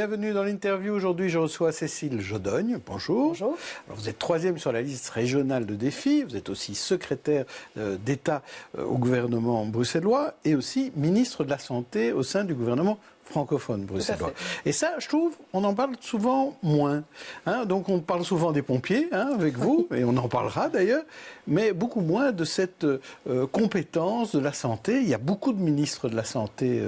Bienvenue dans l'interview. Aujourd'hui, je reçois Cécile Jodogne. Bonjour. Bonjour. Alors, vous êtes 3e sur la liste régionale de défis. Vous êtes aussi secrétaire d'État au gouvernement bruxellois et aussi ministre de la Santé au sein du gouvernement francophone bruxellois. Et ça, je trouve, on en parle souvent moins. Donc on parle souvent des pompiers avec vous, et on en parlera d'ailleurs, mais beaucoup moins de cette compétence de la santé. Il y a beaucoup de ministres de la Santé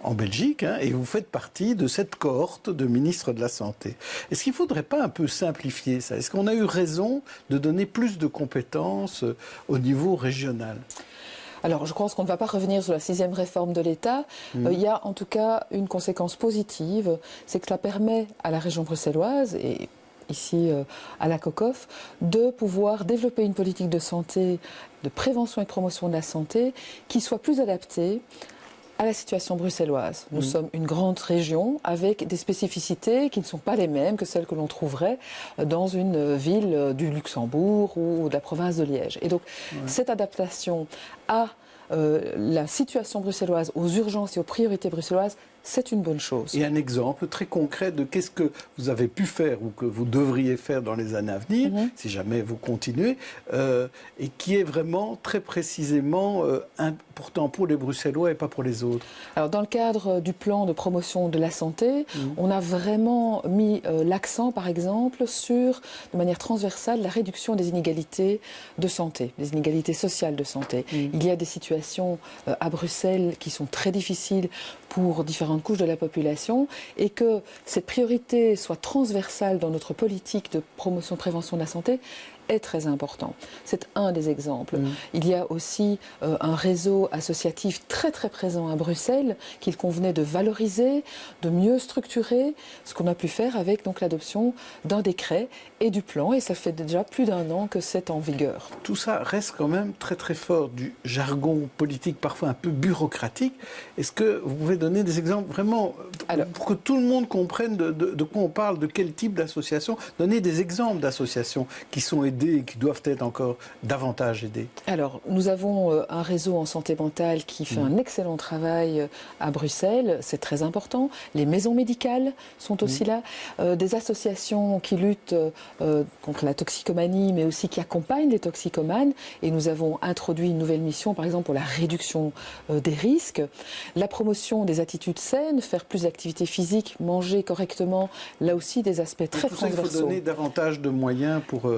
en Belgique, et vous faites partie de cette cohorte de ministres de la Santé. Est-ce qu'il ne faudrait pas un peu simplifier ça? Est-ce qu'on a eu raison de donner plus de compétences au niveau régional? Alors, je pense qu'on ne va pas revenir sur la 6e réforme de l'État. Il y a en tout cas une conséquence positive, c'est que cela permet à la région bruxelloise et ici à la COCOF de pouvoir développer une politique de santé, de prévention et de promotion de la santé qui soit plus adaptée à la situation bruxelloise. Nous sommes une grande région avec des spécificités qui ne sont pas les mêmes que celles que l'on trouverait dans une ville du Luxembourg ou de la province de Liège. Et donc, cette adaptation à la situation bruxelloise, aux urgences et aux priorités bruxelloises, c'est une bonne chose. Et un exemple très concret de qu'est-ce que vous avez pu faire ou que vous devriez faire dans les années à venir, si jamais vous continuez, et qui est vraiment très précisément important pour les Bruxellois et pas pour les autres. Alors, dans le cadre du plan de promotion de la santé, on a vraiment mis l'accent, par exemple, sur, de manière transversale, la réduction des inégalités de santé, des inégalités sociales de santé. Il y a des situations à Bruxelles qui sont très difficiles pour différentes couches de la population, et que cette priorité soit transversale dans notre politique de promotion de prévention de la santé est très important. C'est un des exemples. Il y a aussi un réseau associatif très très présent à Bruxelles qu'il convenait de valoriser, de mieux structurer, ce qu'on a pu faire avec donc l'adoption d'un décret et du plan, et ça fait déjà plus d'1 an que c'est en vigueur. Tout ça reste quand même très très fort du jargon politique, parfois un peu bureaucratique. Est-ce que vous pouvez donner des exemples vraiment pour que tout le monde comprenne de quoi on parle, de quel type d'association? Donner des exemples d'associations qui sont aidées et qui doivent être encore davantage aidées. Alors, nous avons un réseau en santé mentale qui fait un excellent travail à Bruxelles, c'est très important. Les maisons médicales sont aussi là. Des associations qui luttent contre la toxicomanie, mais aussi qui accompagnent les toxicomanes. Et nous avons introduit une nouvelle mission, par exemple, pour la réduction des risques. La promotion des attitudes saines, faire plus d'activité physique, manger correctement, là aussi des aspects très transversaux. Il faut donner davantage de moyens pour...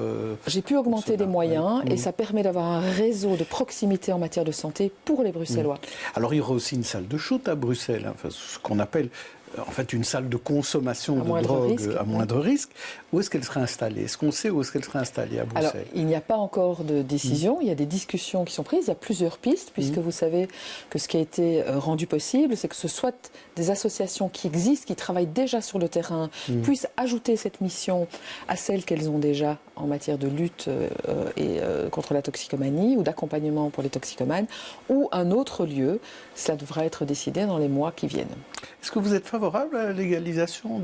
J'ai pu augmenter les moyens et ça permet d'avoir un réseau de proximité en matière de santé pour les Bruxellois. Alors il y aura aussi une salle de shoot à Bruxelles, ce qu'on appelle en fait une salle de consommation de drogue à moindre risque. Où est-ce qu'elle sera installée? Est-ce qu'on sait où est-ce qu'elle sera installée à Bruxelles? Alors, il n'y a pas encore de décision, il y a des discussions qui sont prises, il y a plusieurs pistes, puisque vous savez que ce qui a été rendu possible, c'est que ce soit des associations qui existent, qui travaillent déjà sur le terrain, puissent ajouter cette mission à celles qu'elles ont déjà en matière de lutte contre la toxicomanie ou d'accompagnement pour les toxicomanes, ou un autre lieu. Cela devra être décidé dans les mois qui viennent. Est-ce que vous êtes favorable à la légalisation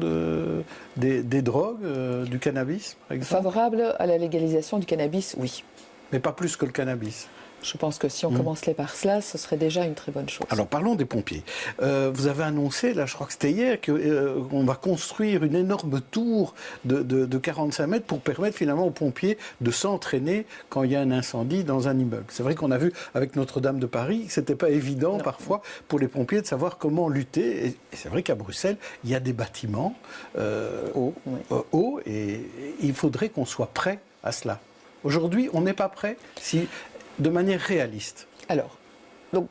des drogues, du cannabis, par exemple? Favorable à la légalisation du cannabis, oui. Mais pas plus que le cannabis? Je pense que si on commençait par cela, ce serait déjà une très bonne chose. Alors parlons des pompiers. Vous avez annoncé, là je crois que c'était hier, qu'on va construire une énorme tour de 45 mètres pour permettre finalement aux pompiers de s'entraîner quand il y a un incendie dans un immeuble. C'est vrai qu'on a vu avec Notre-Dame de Paris que ce n'était pas évident parfois pour les pompiers de savoir comment lutter. Et c'est vrai qu'à Bruxelles, il y a des bâtiments hauts et il faudrait qu'on soit prêt à cela. Aujourd'hui, on n'est pas prêt de manière réaliste. Alors, donc,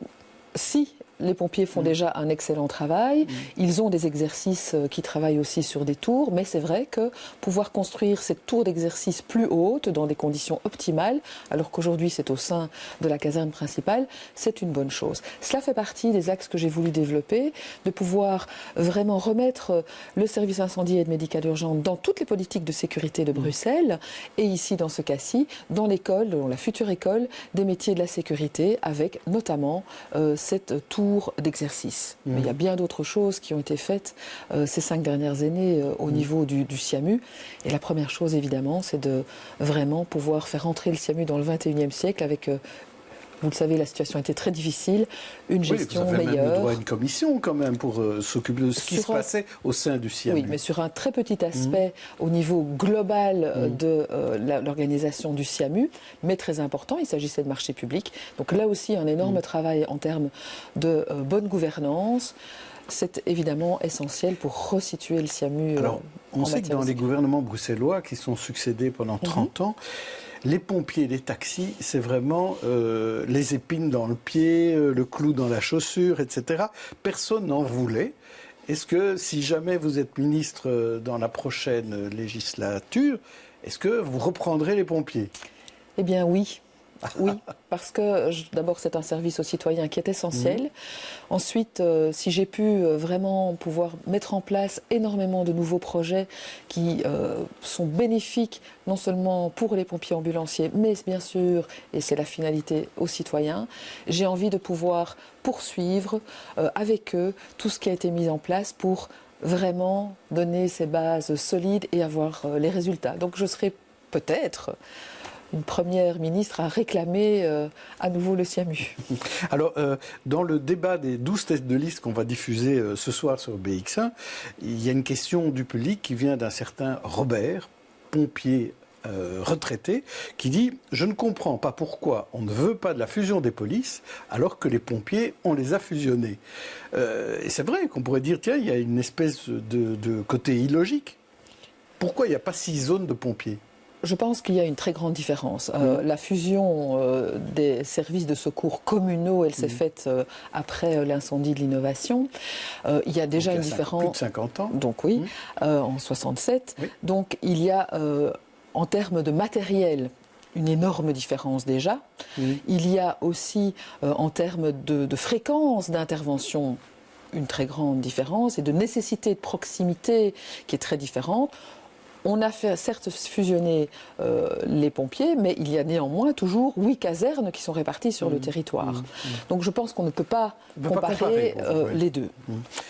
si les pompiers font déjà un excellent travail, ils ont des exercices qui travaillent aussi sur des tours, mais c'est vrai que pouvoir construire cette tour d'exercice plus haute dans des conditions optimales, alors qu'aujourd'hui c'est au sein de la caserne principale, c'est une bonne chose. Cela fait partie des axes que j'ai voulu développer, de pouvoir vraiment remettre le service incendie et de médical urgent dans toutes les politiques de sécurité de Bruxelles, et ici dans ce cas-ci, dans l'école, dans la future école des métiers de la sécurité, avec notamment cette tour d'exercice. Mais il y a bien d'autres choses qui ont été faites ces 5 dernières années au niveau du SIAMU. Et la première chose, évidemment, c'est de vraiment pouvoir faire entrer le SIAMU dans le 21e siècle avec Vous le savez, la situation était très difficile, une gestion vous avez meilleure. même le droit à une commission quand même pour s'occuper de ce qui se passait au sein du SIAMU. Oui, mais sur un très petit aspect au niveau global de l'organisation du SIAMU, mais très important, il s'agissait de marché public. Donc là aussi, un énorme travail en termes de bonne gouvernance. C'est évidemment essentiel pour resituer le SIAMU. Alors, on sait que dans les gouvernements bruxellois qui sont succédés pendant 30 ans, les pompiers, les taxis, c'est vraiment les épines dans le pied, le clou dans la chaussure, etc. Personne n'en voulait. Est-ce que si jamais vous êtes ministre dans la prochaine législature, est-ce que vous reprendrez les pompiers? Eh bien oui. Oui, parce que d'abord c'est un service aux citoyens qui est essentiel. Ensuite, si j'ai pu vraiment pouvoir mettre en place énormément de nouveaux projets qui sont bénéfiques non seulement pour les pompiers ambulanciers, mais bien sûr, et c'est la finalité, aux citoyens, j'ai envie de pouvoir poursuivre avec eux tout ce qui a été mis en place pour vraiment donner ces bases solides et avoir les résultats. Donc je serai peut-être une première ministre à réclamer à nouveau le SIAMU. Alors, dans le débat des 12 têtes de liste qu'on va diffuser ce soir sur BX1, il y a une question du public qui vient d'un certain Robert, pompier retraité, qui dit « Je ne comprends pas pourquoi on ne veut pas de la fusion des polices alors que les pompiers, on les a fusionnés. » Et c'est vrai qu'on pourrait dire « Tiens, il y a une espèce de côté illogique. Pourquoi il n'y a pas 6 zones de pompiers ?» Je pense qu'il y a une très grande différence. La fusion des services de secours communaux, elle s'est faite après l'incendie de l'Innovation. Il y a déjà une différence. Plus de 50 ans. Donc oui, en 67. Oui. Donc il y a, en termes de matériel, une énorme différence déjà. Il y a aussi, en termes de fréquence d'intervention, une très grande différence et de nécessité de proximité qui est très différente. On a fait, certes fusionner les pompiers, mais il y a néanmoins toujours 8 casernes qui sont réparties sur le territoire. Donc je pense qu'on ne peut pas comparer les deux.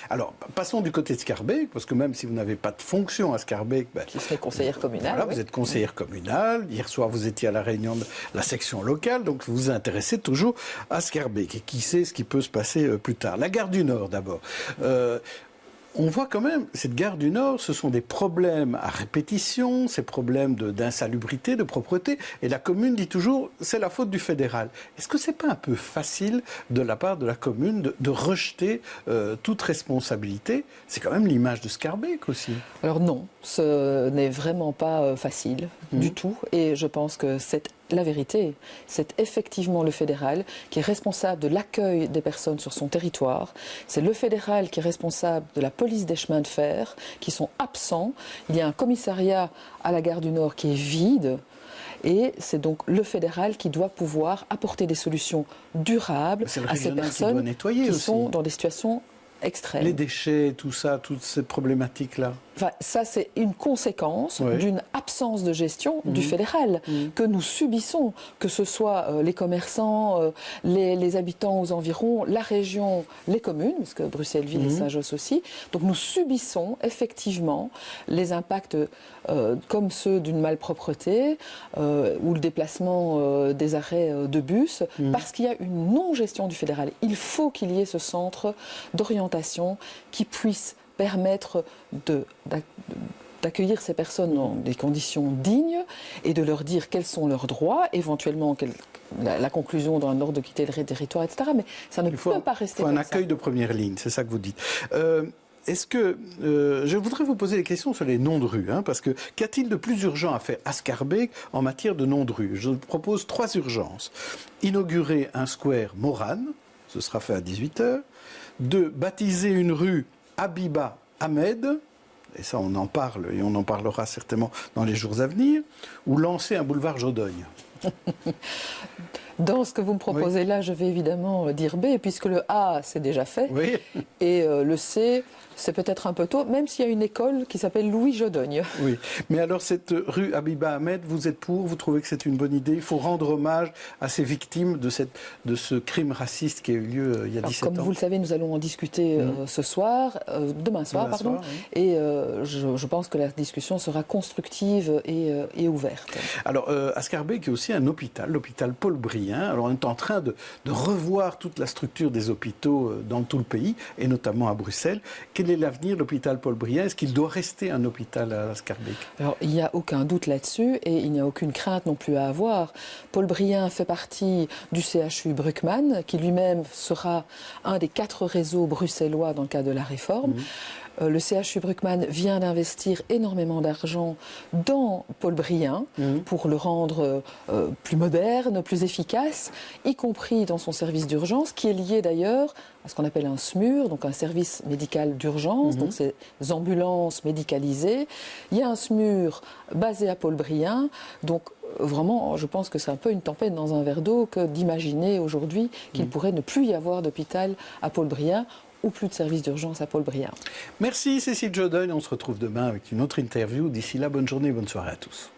Alors, passons du côté de Schaerbeek, parce que même si vous n'avez pas de fonction à Schaerbeek... Qui serait conseillère communale. Voilà, vous êtes conseillère communale. Hier soir, vous étiez à la réunion de la section locale, donc vous vous intéressez toujours à Schaerbeek. Et qui sait ce qui peut se passer plus tard. La gare du Nord, d'abord. On voit quand même, cette gare du Nord, ce sont des problèmes à répétition, ces problèmes d'insalubrité, de propreté. Et la commune dit toujours, c'est la faute du fédéral. Est-ce que c'est pas un peu facile de la part de la commune de rejeter toute responsabilité? C'est quand même l'image de Schaerbeek aussi. Alors non, ce n'est vraiment pas facile du tout. Et je pense que c'est la vérité, c'est effectivement le fédéral qui est responsable de l'accueil des personnes sur son territoire. C'est le fédéral qui est responsable de la police des chemins de fer, qui sont absents. Il y a un commissariat à la gare du Nord qui est vide. Et c'est donc le fédéral qui doit pouvoir apporter des solutions durables à ces personnes qui sont dans des situations extrêmes. Les déchets, tout ça, toutes ces problématiques-là. Enfin, ça, c'est une conséquence d'une absence de gestion du fédéral que nous subissons, que ce soit les commerçants, les habitants aux environs, la région, les communes, parce que Bruxelles-Ville et Saint-Josse aussi. Donc nous subissons effectivement les impacts comme ceux d'une malpropreté ou le déplacement des arrêts de bus, parce qu'il y a une non-gestion du fédéral. Il faut qu'il y ait ce centre d'orientation qui puisse permettre d'accueillir ces personnes dans des conditions dignes et de leur dire quels sont leurs droits, éventuellement la conclusion d'un ordre de quitter le territoire, etc. Mais ça ne peut pas rester comme ça. Il faut un accueil de première ligne, c'est ça que vous dites. Est-ce que je voudrais vous poser des questions sur les noms de rues, parce que qu'a-t-il de plus urgent à faire à Schaerbeek en matière de noms de rues? Je propose 3 urgences. Inaugurer un square Morane, ce sera fait à 18h. 2. Baptiser une rue Habiba Ahmed, et ça on en parle et on en parlera certainement dans les jours à venir, ou lancer un boulevard Jodogne. Dans ce que vous me proposez là, je vais évidemment dire B, puisque le A, c'est déjà fait, et le C, c'est peut-être un peu tôt, même s'il y a une école qui s'appelle Louis Jodogne. Oui, mais alors cette rue Habiba Ahmed, vous êtes pour? Vous trouvez que c'est une bonne idée? Il faut rendre hommage à ces victimes de ce crime raciste qui a eu lieu il y a 17 ans. Comme vous le savez, nous allons en discuter ce soir, demain soir, et je pense que la discussion sera constructive et ouverte. Alors, à Schaerbeek, il y a aussi aussi un hôpital, l'hôpital Paul Brien. Alors on est en train de revoir toute la structure des hôpitaux dans tout le pays, et notamment à Bruxelles. Quel est l'avenir de l'hôpital Paul Brien? Est-ce qu'il doit rester un hôpital à Schaerbeek? Alors, il n'y a aucun doute là-dessus et il n'y a aucune crainte non plus à avoir. Paul Brien fait partie du CHU Bruckmann, qui lui-même sera un des 4 réseaux bruxellois dans le cadre de la réforme. Le CHU Bruckmann vient d'investir énormément d'argent dans Paul Brien pour le rendre plus moderne, plus efficace, y compris dans son service d'urgence, qui est lié d'ailleurs à ce qu'on appelle un SMUR, donc un service médical d'urgence, donc ces ambulances médicalisées. Il y a un SMUR basé à Paul Brien, donc vraiment, je pense que c'est un peu une tempête dans un verre d'eau que d'imaginer aujourd'hui qu'il pourrait ne plus y avoir d'hôpital à Paul Brien ou plus de services d'urgence à Paul Brien. Merci Cécile Jodeuil, on se retrouve demain avec une autre interview. D'ici là, bonne journée, bonne soirée à tous.